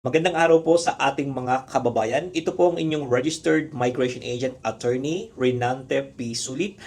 Magandang araw po sa ating mga kababayan. Ito po ang inyong Registered Migration Agent Attorney Renante P. Sulit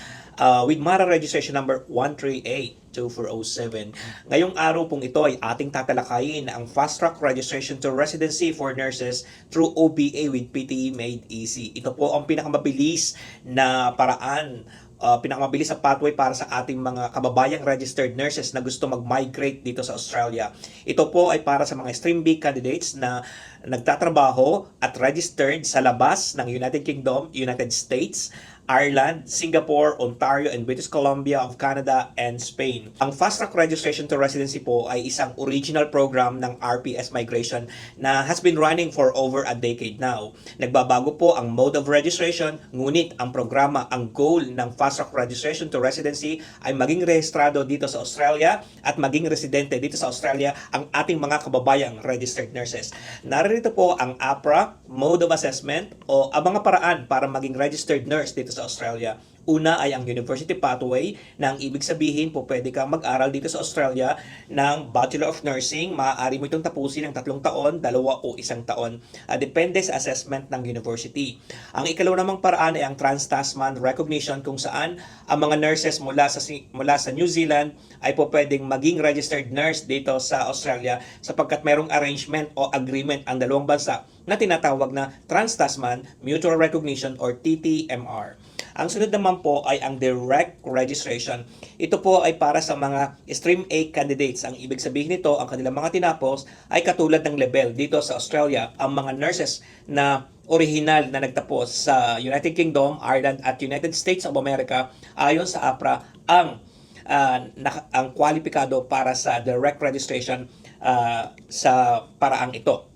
with MARA registration number 1382407. Ngayong araw pong ito ay ating tatalakayin ang Fast Track Registration to Residency for Nurses through OBA with PTE Made Easy. Ito po ang pinakamabilis na paraan, pinakamabilis sa pathway para sa ating mga kababayang registered nurses na gusto mag-migrate dito sa Australia. Ito po ay para sa mga Stream B candidates na nagtatrabaho at registered sa labas ng United Kingdom, United States, Ireland, Singapore, Ontario, and British Columbia of Canada and Spain. Ang Fast Track Registration to Residency po ay isang original program ng RPS Migration na has been running for over a decade now. Nagbabago po ang mode of registration, ngunit ang programa, ang goal ng Fast Track Registration to Residency ay maging rehistrado dito sa Australia at maging residente dito sa Australia ang ating mga kababayang registered nurses. Narito po ang APRA Mode of Assessment o ang mga paraan para maging registered nurse dito sa Australia. Una ay ang University Pathway na ang ibig sabihin po pwede kang mag-aral dito sa Australia ng Bachelor of Nursing. Maaari mo itong tapusin ng 3 taon, 2 o 1 taon. Depende sa assessment ng university. Ang ikalawa namang paraan ay ang Trans-Tasman Recognition kung saan ang mga nurses mula sa New Zealand ay po pwedeng maging registered nurse dito sa Australia sapagkat mayroong arrangement o agreement ang dalawang bansa na tinatawag na Trans-Tasman Mutual Recognition or TTMR. Ang sunod naman po ay ang direct registration. Ito po ay para sa mga Stream A candidates. Ang ibig sabihin nito, ang kanilang mga tinapos ay katulad ng level dito sa Australia. Ang mga nurses na original na nagtapos sa United Kingdom, Ireland at United States of America ayon sa APRA ang kwalipikado para sa direct registration sa paraang ito.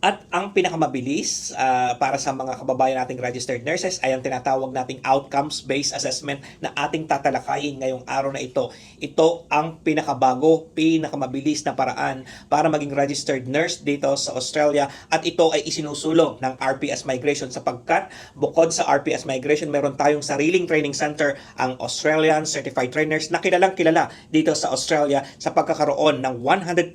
At ang pinakamabilis para sa mga kababayan nating registered nurses ay ang tinatawag nating outcomes-based assessment na ating tatalakayin ngayong araw na ito. Ito ang pinakabago, pinakamabilis na paraan para maging registered nurse dito sa Australia at ito ay isinusulong ng RPS Migration sapagkat bukod sa RPS Migration meron tayong sariling training center, ang Australian Certified Trainers na kilalang kilala dito sa Australia sa pagkakaroon ng 100%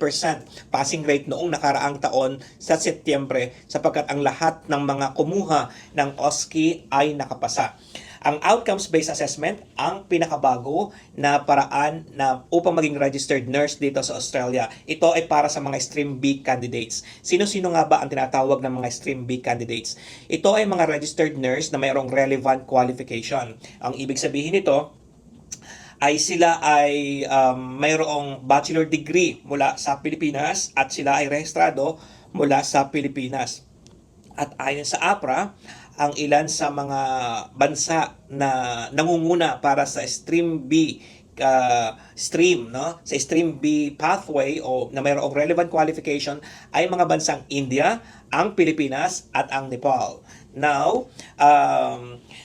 passing rate noong nakaraang taon sa Setyembre sapagkat ang lahat ng mga kumuha ng OSCE ay nakapasa. Ang outcomes-based assessment ang pinakabago na paraan na upang maging registered nurse dito sa Australia. Ito ay para sa mga Stream B candidates. Sino-sino nga ba ang tinatawag ng mga Stream B candidates? Ito ay mga registered nurse na mayroong relevant qualification. Ang ibig sabihin nito ay sila ay mayroong bachelor degree mula sa Pilipinas at sila ay rehistrado mula sa Pilipinas. At ayon sa APRA, ang ilan sa mga bansa na nangunguna para sa Stream B stream, no? Sa Stream B pathway o na mayroong relevant qualification ay mga bansang India, ang Pilipinas at ang Nepal. Now,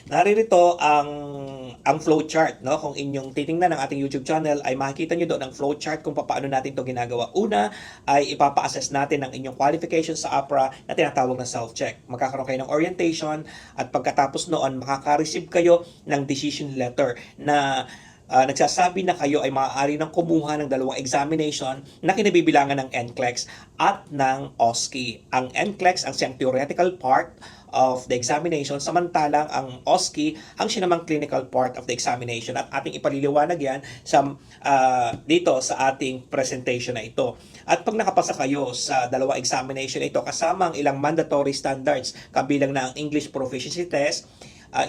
naririto ang flowchart, no? Kung inyong titingnan ng ating YouTube channel ay makikita nyo doon ang flowchart kung paano natin ito ginagawa. Una ay ipapa-assess natin ang inyong qualification sa APRA na tinatawag na self-check. Magkakaroon kayo ng orientation at pagkatapos noon makaka-receive kayo ng decision letter na nagsasabi na kayo ay maaari nang kumuha ng 2 examination na kinabibilangan ng NCLEX at ng OSCE. Ang NCLEX ang siyang theoretical part of the examination, samantalang ang OSCE ang siya namang clinical part of the examination at ating ipaliliwanag yan dito sa ating presentation na ito. At pag nakapasa kayo sa 2 examination na ito, kasama ang ilang mandatory standards, kabilang na ang English Proficiency Test,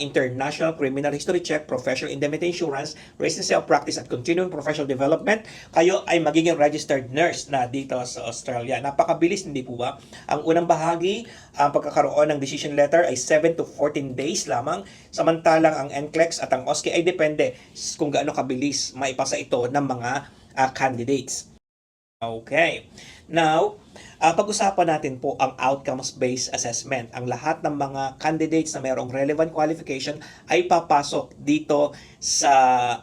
International Criminal History Check, Professional Indemnity Insurance, Residency of Practice at Continuing Professional Development, kayo ay magiging registered nurse na dito sa Australia. Napakabilis, hindi po ba? Ang unang bahagi, ang pagkakaroon ng decision letter ay 7 to 14 days lamang, samantalang ang NCLEX at ang OSCE ay depende kung gaano kabilis maipasa ito ng mga candidates. Okay. Now, pag-usapan natin po ang outcomes-based assessment. Ang lahat ng mga candidates na mayroong relevant qualification ay papasok dito sa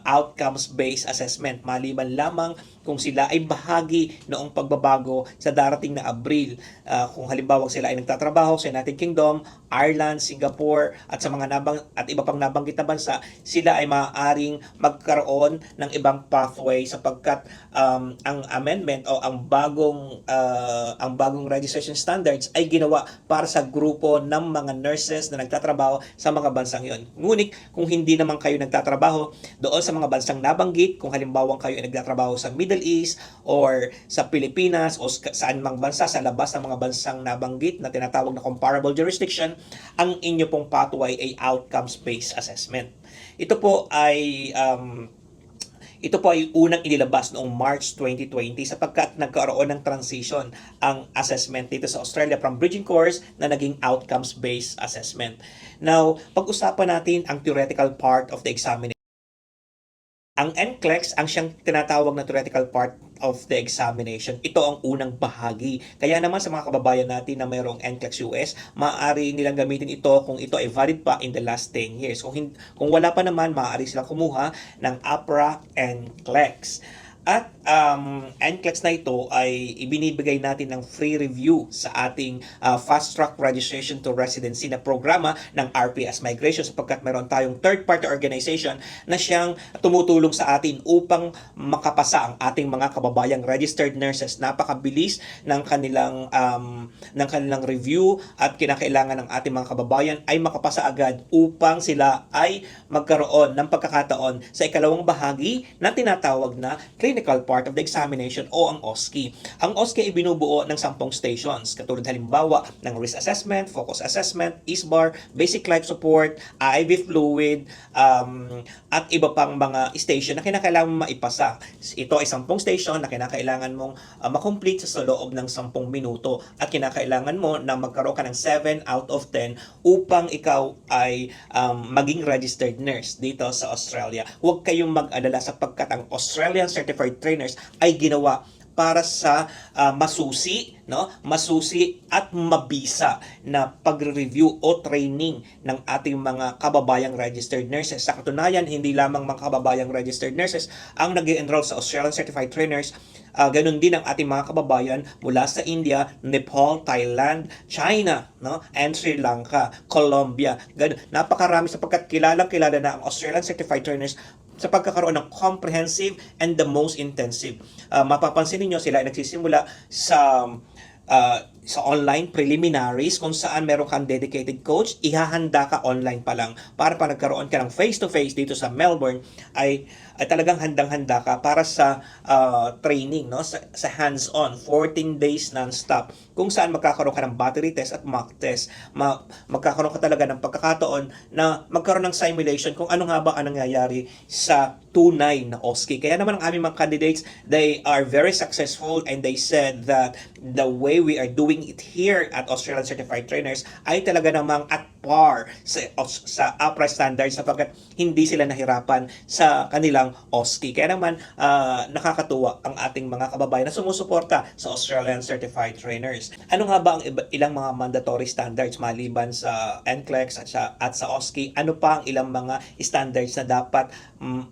outcomes-based assessment. Maliban lamang kung sila ay bahagi noong pagbabago sa darating na Abril. Kung halimbawa sila ay nagtatrabaho sa United Kingdom, Ireland, Singapore at sa mga at iba pang nabanggit na bansa, sila ay maaaring magkaroon ng ibang pathway sapagkat ang amendment o ang bagong ang bagong registration standards ay ginawa para sa grupo ng mga nurses na nagtatrabaho sa mga bansang yon. Ngunit kung hindi naman kayo nagtatrabaho doon sa mga bansang nabanggit, kung halimbawa kayo ay nagtatrabaho sa Middle East or sa Pilipinas o saan mang bansa sa labas ng mga bansang nabanggit na tinatawag na comparable jurisdiction, ang inyo pong pathway ay outcomes-based assessment. Ito po ay unang inilabas noong March 2020 sapagkat nagkaroon ng transition ang assessment dito sa Australia from bridging course na naging outcomes-based assessment. Now, pag-usapan natin ang theoretical part of the examination. Ang NCLEX, ang siyang tinatawag na theoretical part of the examination, ito ang unang bahagi. Kaya naman sa mga kababayan natin na mayroong NCLEX US, maaari nilang gamitin ito kung ito ay valid pa in the last 10 years. Kung wala pa naman, maaari silang kumuha ng APRA NCLEX. At NCLEX na ito ay ibinibigay natin ng free review sa ating Fast Track Registration to Residency na programa ng RPS Migration sapagkat meron tayong third-party organization na siyang tumutulong sa atin upang makapasa ang ating mga kababayang registered nurses. Napakabilis ng kanilang review at kinakailangan ng ating mga kababayan ay makapasa agad upang sila ay magkaroon ng pagkakataon sa ikalawang bahagi na tinatawag na clinical part of the examination o ang OSCE. Ang OSCE ay binubuo ng 10 stations, katulad halimbawa ng risk assessment, focus assessment, ISBAR, basic life support, IV fluid, at iba pang mga station na kinakailangan mong maipasa. Ito ay 10 station na kinakailangan mong makomplete sa loob ng 10 minuto at kinakailangan mo na magkaroon ka ng 7 out of 10 upang ikaw ay maging registered nurse dito sa Australia. Huwag kayong mag-alala sapagkat ang Australian Certified Trainers ay ginawa para sa masusi at mabisa na pagre-review o training ng ating mga kababayang registered nurses. Sa katunayan, hindi lamang mga kababayang registered nurses ang nag-enroll sa Australian Certified Trainers. Ganun din ang ating mga kababayan mula sa India, Nepal, Thailand, China, and Sri Lanka, Colombia. Ganun. Napakarami sapagkat kilalang kilala na ang Australian Certified Trainers sa pagkakaroon ng comprehensive and the most intensive. Mapapansin niyo sila ay nagsisimula sa online preliminaries kung saan meron kang dedicated coach, ihahanda ka online pa lang para pa nagkaroon ka ng face-to-face dito sa Melbourne ay talagang handang-handa ka para sa training, sa hands-on, 14 days non-stop, kung saan magkakaroon ka ng battery test at mock test. Magkakaroon ka talaga ng pagkakataon na magkaroon ng simulation kung ano nga ba ang nangyayari sa tunay na OSCE. Kaya naman ang aming mga candidates, they are very successful and they said that the way we are doing it here at Australian Certified Trainers ay talaga namang at par sa APRA standards sapagkat hindi sila nahirapan sa kanilang OSCE. Kaya naman nakakatuwa ang ating mga kababayan na sumusuporta sa Australian Certified Trainers. Ano nga ba ang ilang mga mandatory standards maliban sa NCLEX at sa OSCE? Ano pa ang ilang mga standards na dapat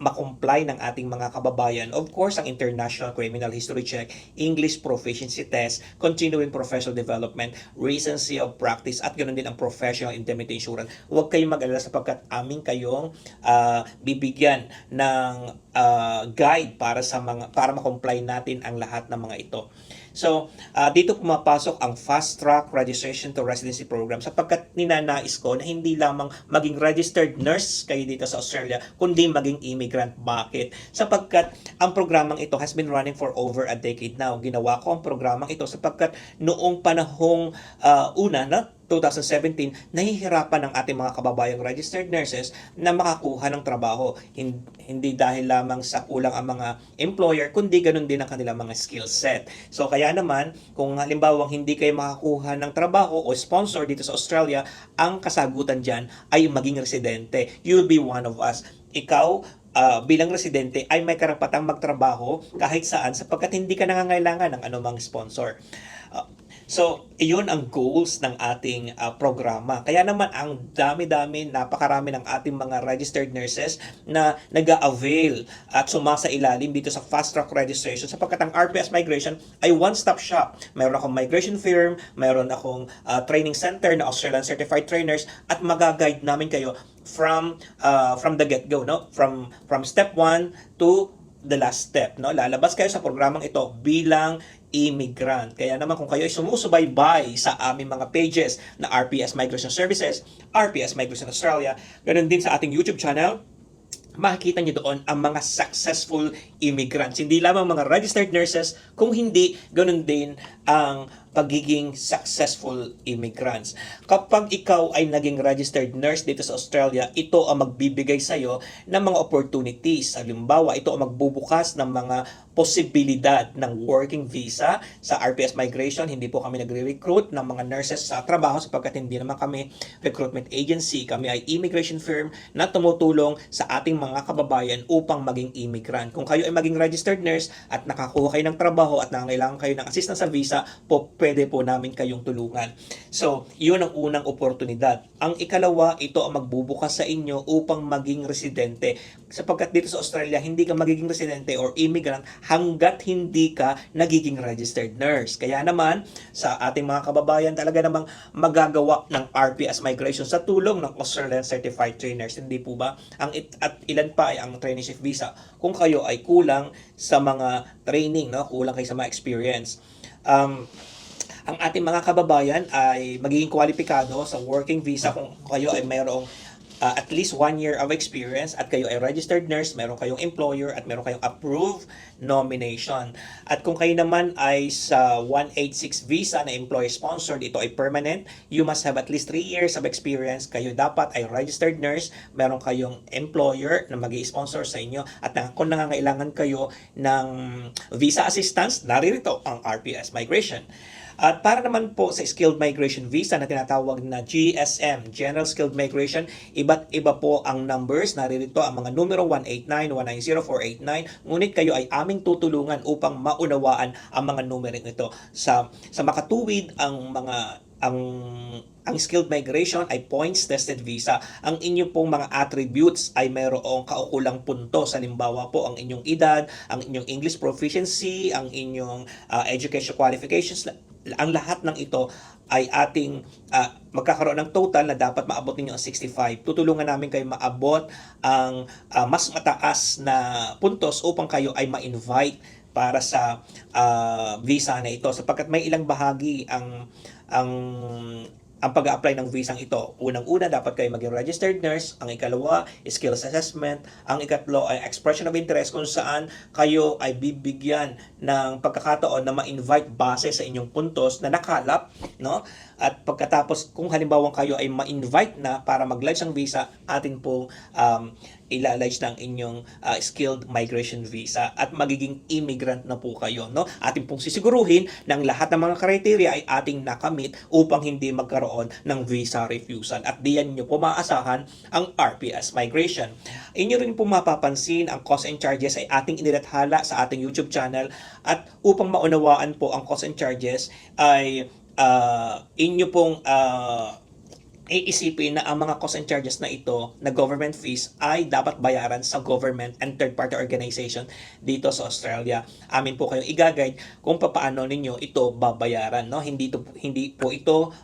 makomply ng ating mga kababayan? Of course, ang International Criminal History Check, English Proficiency Test, Continuing Professional Development, Recency of Practice, at ganoon din ang Professional Indemnity Insurance. Huwag kayong mag-alala sapagkat aming kayong bibigyan ng guide para ma-comply natin ang lahat ng mga ito. So, dito pumapasok ang Fast Track Registration to Residency Program sapagkat ninanais ko na hindi lamang maging registered nurse kayo dito sa Australia, kundi maging immigrant. Bakit? Sapagkat ang programang ito has been running for over a decade now. Ginawa ko ang programang ito sapagkat noong panahong una 2017, nahihirapan ang ating mga kababayang registered nurses na makakuha ng trabaho. Hindi dahil lamang sa kulang ang mga employer, kundi ganun din ang kanilang mga skill set. So kaya naman, kung halimbawa hindi kayo makakuha ng trabaho o sponsor dito sa Australia, ang kasagutan dyan ay maging residente. You'll be one of us. Ikaw, bilang residente ay may karapatang magtrabaho kahit saan sapagkat hindi ka nangangailangan ng anumang sponsor. So, iyon ang goals ng ating programa. Kaya naman ang dami-dami, napakarami ng ating mga registered nurses na nag-avail at sumasailalim dito sa Fast Track Registration sapagkat ang RPS Migration ay one-stop shop. Mayroon akong migration firm, mayroon akong training center na Australian Certified Trainers at mag-guide namin kayo from the get-go, from step 1 to the last step. Lalabas kayo sa programang ito bilang immigrant. Kaya naman kung kayo ay sumusubaybay sa aming mga pages na RPS Migration Services, RPS Migration Australia, ganun din sa ating YouTube channel, makikita nyo doon ang mga successful immigrants. Hindi lamang mga registered nurses, kung hindi, ganun din ang pagiging successful immigrants. Kapag ikaw ay naging registered nurse dito sa Australia, ito ang magbibigay sa'yo ng mga opportunities. Halimbawa, ito ang magbubukas ng mga posibilidad ng working visa sa RPS Migration. Hindi po kami nagre-recruit ng mga nurses sa trabaho sapagkat hindi naman kami recruitment agency. Kami ay immigration firm na tumutulong sa ating mga kababayan upang maging immigrant. Kung kayo ay maging registered nurse at nakakuha kayo ng trabaho at nangangailangan kayo ng assistance sa visa, pwede po namin kayong tulungan. So, yun ang unang oportunidad. Ang ikalawa, ito ang magbubukas sa inyo upang maging residente. Sapagkat dito sa Australia, hindi ka magiging residente or immigrant hanggat hindi ka nagiging registered nurse. Kaya naman, sa ating mga kababayan, talaga namang magagawa ng RPS Migration sa tulong ng Australian Certified Trainers. Hindi po ba? At ilan pa ay ang traineeship visa kung kayo ay kulang sa mga training, no? Kulang kayo sa mga experience. Ang ating mga kababayan ay magiging kwalipikado sa working visa kung kayo ay mayroong at least 1 year of experience at kayo ay registered nurse, meron kayong employer at meron kayong approved nomination. At kung kayo naman ay sa 186 visa na employer sponsored, ito ay permanent, you must have at least 3 years of experience. Kayo dapat ay registered nurse, meron kayong employer na mag-i-sponsor sa inyo at kung nangangailangan kayo ng visa assistance, naririto ang RPS Migration. At para naman po sa Skilled Migration Visa na tinatawag na GSM, General Skilled Migration, iba't iba po ang numbers. Naririto ang mga numero 189-190-489. Ngunit kayo ay aming tutulungan upang maunawaan ang mga numero ito. Sa makatuwid ang skilled migration ay points tested visa. Ang inyo pong mga attributes ay mayroong kaukulang puntos. Halimbawa po ang inyong edad, ang inyong English proficiency, ang inyong education qualifications. Ang lahat ng ito ay ating magkakaroon ng total na dapat maabot ninyo ang 65. Tutulungan namin kayo maabot ang mas mataas na puntos upang kayo ay ma-invite para sa visa na ito sapagkat may ilang bahagi ang pag-a-apply ng visa ito. Unang-una, dapat kayo maging registered nurse. Ang ikalawa, skills assessment. Ang ikatlo ay expression of interest kung saan kayo ay bibigyan ng pagkakataon na ma-invite base sa inyong puntos na nakalap, no? At pagkatapos, kung halimbawa kayo ay ma-invite na para mag-lodge ng visa, atin pong ila-lodge ng inyong skilled migration visa at magiging immigrant na po kayo, no? Atin pong sisiguruhin na ang lahat ng mga criteria ay ating nakamit upang hindi magkaroon ng visa refusal. At diyan nyo po maasahan ang RPS Migration. Inyo rin po mapapansin ang cost and charges ay ating inilathala sa ating YouTube channel at upang maunawaan po ang cost and charges ay inyo pong iisipin na ang mga cost and charges na ito na government fees ay dapat bayaran sa government and third-party organization dito sa Australia. Amin po kayong i-guide kung paano ninyo ito babayaran, no? Hindi po ito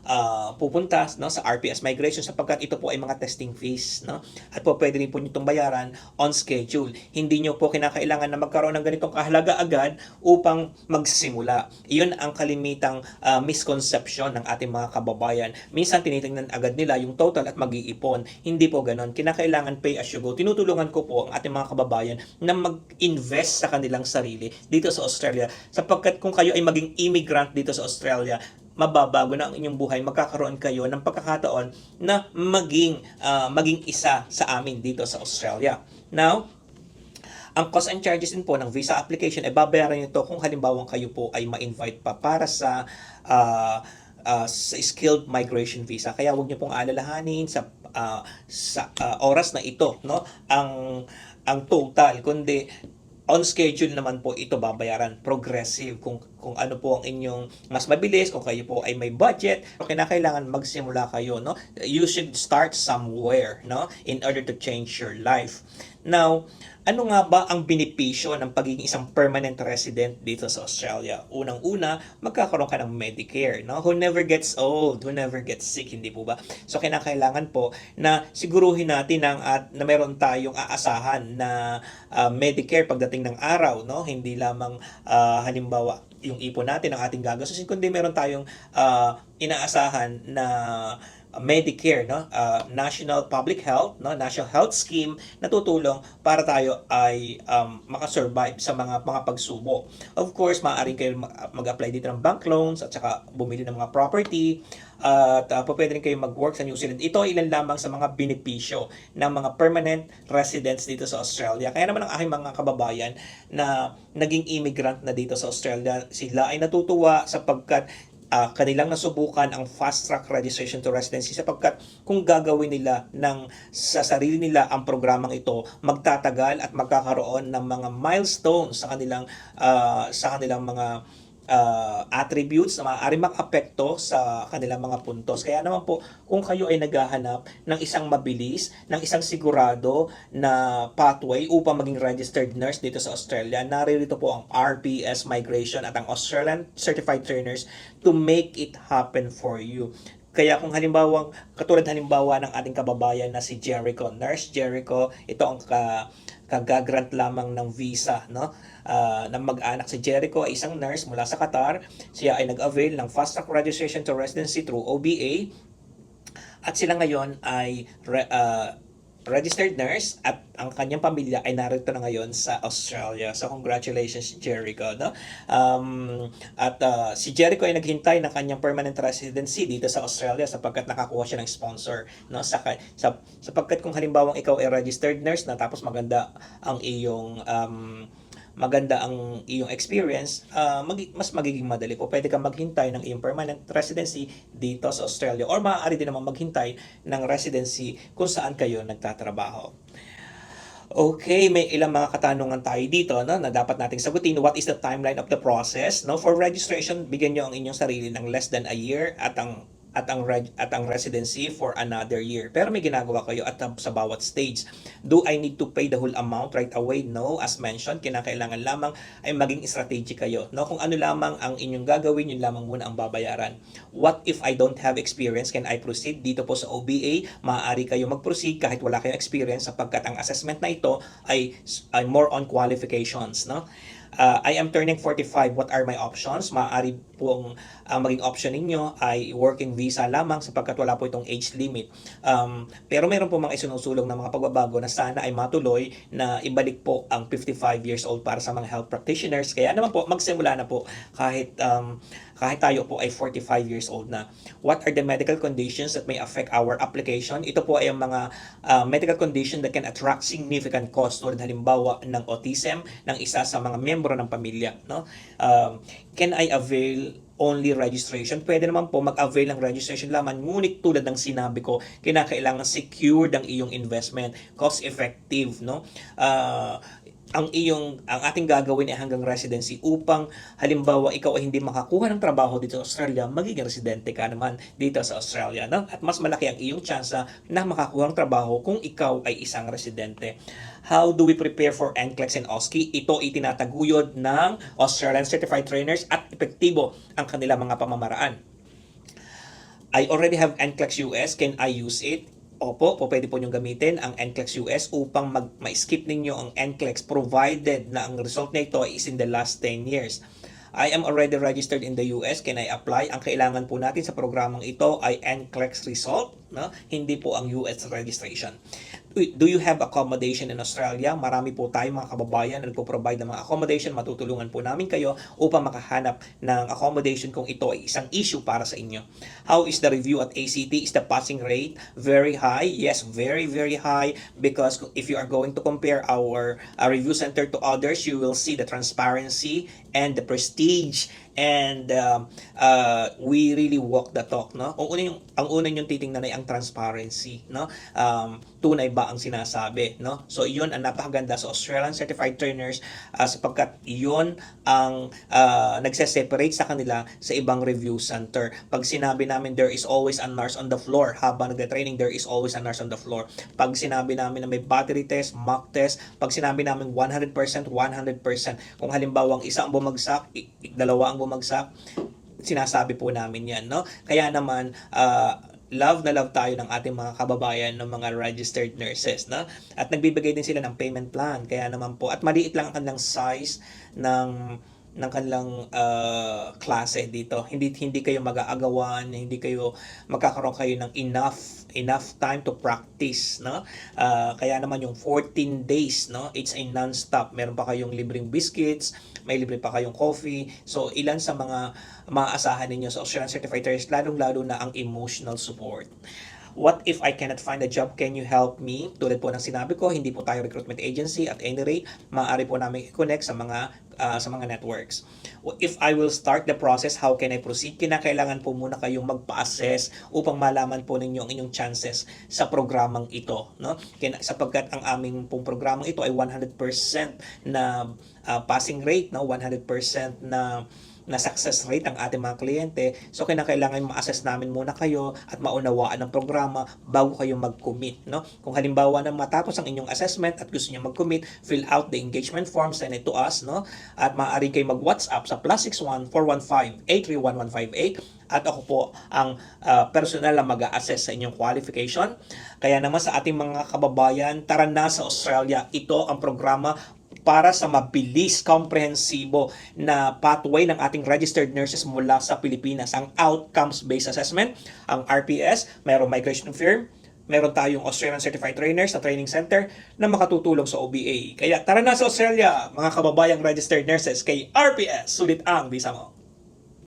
pupunta, no, sa RPS Migration sapagkat ito po ay mga testing fees, no? At po pwede rin po nitong bayaran on schedule. Hindi nyo po kinakailangan na magkaroon ng ganitong kahalaga agad upang magsimula. Iyon ang kalimitang misconception ng ating mga kababayan. Minsan tinitingnan agad nila yung total at mag-iipon. Hindi po ganon. Kinakailangan pay as you go. Tinutulungan ko po ang ating mga kababayan na mag-invest sa kanilang sarili dito sa Australia sapagkat kung kayo ay maging immigrant dito sa Australia, mababago na ang inyong buhay, magkakaroon kayo ng pagkakataon na maging isa sa amin dito sa Australia. Now, ang cost and charges din po ng visa application ay babayaran nito kung halimbawa kayo po ay ma-invite pa para sa skilled migration visa. Kaya huwag niyo pong alalahanin sa oras na ito, no? Ang total, kundi on schedule naman po ito babayaran, progressive kung ano po ang inyong mas mabilis, kung kayo po ay may budget, kinakailangan magsimula kayo, no? You should start somewhere, no, in order to change your life. Now, ano nga ba ang benepisyo ng pagiging isang permanent resident dito sa Australia? Unang-una, magkakaroon ka ng Medicare, no? Who never gets old, who never gets sick, hindi po ba? So, kinakailangan po na siguruhin natin at na meron tayong aasahan na Medicare pagdating ng araw, no? Hindi lamang halimbawa yung ipon natin ang ating gagastusin, kundi meron tayong inaasahan na Medicare, no? National Public Health, no? National Health Scheme na tutulong para tayo ay makasurvive sa mga pagsubok. Of course, maaaring kayo mag-apply dito ng bank loans at saka bumili ng mga property at pwede rin kayo mag-work sa New Zealand. Ito ilan lamang sa mga benepisyo ng mga permanent residents dito sa Australia. Kaya naman ang aking mga kababayan na naging immigrant na dito sa Australia, sila ay natutuwa sapagkat kanilang nasubukan ang fast track registration to residency sapagkat kung gagawin nila sa sarili nila ang programang ito, magtatagal at magkakaroon ng mga milestones sa kanilang mga attributes na maaaring mag-apekto sa kanilang mga puntos. Kaya naman po, kung kayo ay naghahanap ng isang mabilis, ng isang sigurado na pathway upang maging registered nurse dito sa Australia, naririto po ang RPS Migration at ang Australian Certified Trainers to make it happen for you. Kaya kung katulad halimbawa ng ating kababayan na si Jericho, Nurse Jericho, ito ang kagagrant lamang ng visa, no? Ng mag-anak si Jericho ay isang nurse mula sa Qatar. Siya ay nag-avail ng fast track registration to residency through OBA at sila ngayon ay registered nurse at ang kanyang pamilya ay narito na ngayon sa Australia. So congratulations Jericho, no? Si Jericho ay naghintay ng kanyang permanent residency dito sa Australia sapagkat nakakuha siya ng sponsor, no? Sapagkat kung halimbawang ikaw ay registered nurse na tapos maganda ang iyong experience, mas magiging madali po. Pwede kang maghintay ng iyong permanent residency dito sa Australia or maaari din naman maghintay ng residency kung saan kayo nagtatrabaho. Okay, may ilang mga katanungan tayo dito, no, na dapat nating sagutin. What is the timeline of the process? No, for registration, bigyan nyo ang inyong sarili ng less than a year at ang residency for another year. Pero may ginagawa kayo sa bawat stage. Do I need to pay the whole amount right away? No, as mentioned, kinakailangan lamang ay maging strategic kayo. No, kung ano lamang ang inyong gagawin, yun lamang muna ang babayaran. What if I don't have experience? Can I proceed? Dito po sa OBA, maaari kayo mag-proceed kahit wala kayong experience sapagkat ang assessment na ito ay more on qualifications, no? I am turning 45. What are my options? Maaari pong maging option ninyo ay working visa lamang sapagkat wala po itong age limit. Pero meron po mga isinusulong na mga pagbabago na sana ay matuloy na ibalik po ang 55 years old para sa mga health practitioners. Kaya naman po, magsimula na po kahit tayo po ay 45 years old na. What are the medical conditions that may affect our application? Ito po ay ang mga medical condition that can attract significant cost tulad halimbawa ng autism ng isa sa mga miyembro ng pamilya, no? Can I avail only registration? Pwede naman po mag-avail ng registration lamang, ngunit tulad ng sinabi ko, kinakailangan secured ang iyong investment, cost effective, no? Ang ating gagawin ay hanggang residency upang halimbawa ikaw ay hindi makakuha ng trabaho dito sa Australia, magiging residente ka naman dito sa Australia, no? At mas malaki ang iyong tsansa na makakuha ng trabaho kung ikaw ay isang residente. How do we prepare for NCLEX and OSCE? Ito ay tinataguyod ng Australian Certified Trainers at epektibo ang kanilang mga pamamaraan. I already have NCLEX US. Can I use it? Opo, pwede po nyo gamitin ang NCLEX US upang ma-skip ninyo ang NCLEX provided na ang result na ito is in the last 10 years. I am already registered in the US. Can I apply? Ang kailangan po natin sa programang ito ay NCLEX result, no? Hindi po ang US registration. Do you have accommodation in Australia? Marami po tayong mga kababayan na nagpo-provide ng mga accommodation. Matutulungan po namin kayo upang makahanap ng accommodation kung ito ay isang issue para sa inyo. How is the review at ACT? Is the passing rate very high? Yes, very, very high, because if you are going to compare our review center to others, you will see the transparency and the prestige And we really walk the talk, no? Ang una yung titingnan ay ang transparency, no? Tunay ba ang sinasabi, no? So iyon ang napakaganda sa Australian Certified Trainers, sapagkat iyon ang nagse-separate sa kanila sa ibang review center. Pag sinabi namin there is always a nurse on the floor, habang nagte-training there is always a nurse on the floor. Pag sinabi namin na may battery test, mock test, pag sinabi namin 100%, 100%. Kung halimbawa ang isa ang bumagsak, dalawa ang bumagsak, sinasabi po namin yan, no? Kaya naman, love na love tayo ng ating mga kababayan ng mga registered nurses, no? At nagbibigay din sila ng payment plan, kaya naman po, at maliit lang ang kanilang size ng kanilang klase dito. Hindi kayo mag-aagawan, hindi kayo magkakaroon kayo ng enough time to practice, no? Kaya naman yung 14 days, no? It's a non-stop. Meron pa kayong libreng biscuits, may libre pa kayong coffee. So ilan sa mga maaasahan ninyo sa Australian Certified Trainers, lalong-lalo na ang emotional support. What if I cannot find a job? Can you help me? Tulad po ng sinabi ko, hindi po tayo recruitment agency. At any rate, maaari po namin i-connect sa mga networks. If I will start the process, how can I proceed? Kinakailangan po muna kayong magpa-assess upang malaman po ninyo ang inyong chances sa programang ito, no? Sapagkat ang aming pong programang ito ay 100% na passing rate, no? 100% na success rate ang ating mga kliyente. So kinakailangan ma-assess namin muna kayo at maunawaan ang programa bago kayo mag-commit, no? Kung halimbawa na matapos ang inyong assessment at gusto niyo mag-commit, fill out the engagement form, send it to us, no? At maaari kayo mag-WhatsApp sa +61 415 831 158 at ako po ang personal na mag-a-assess sa inyong qualification. Kaya naman sa ating mga kababayan, tara na sa Australia. Ito ang programa para sa mabilis, komprehensibo na pathway ng ating registered nurses mula sa Pilipinas. Ang outcomes-based assessment, ang RPS, mayroong migration firm, meron tayong Australian Certified Trainers sa training center na makatutulong sa OBA. Kaya tara na sa Australia, mga kababayang registered nurses, kay RPS, sulit ang visa mo.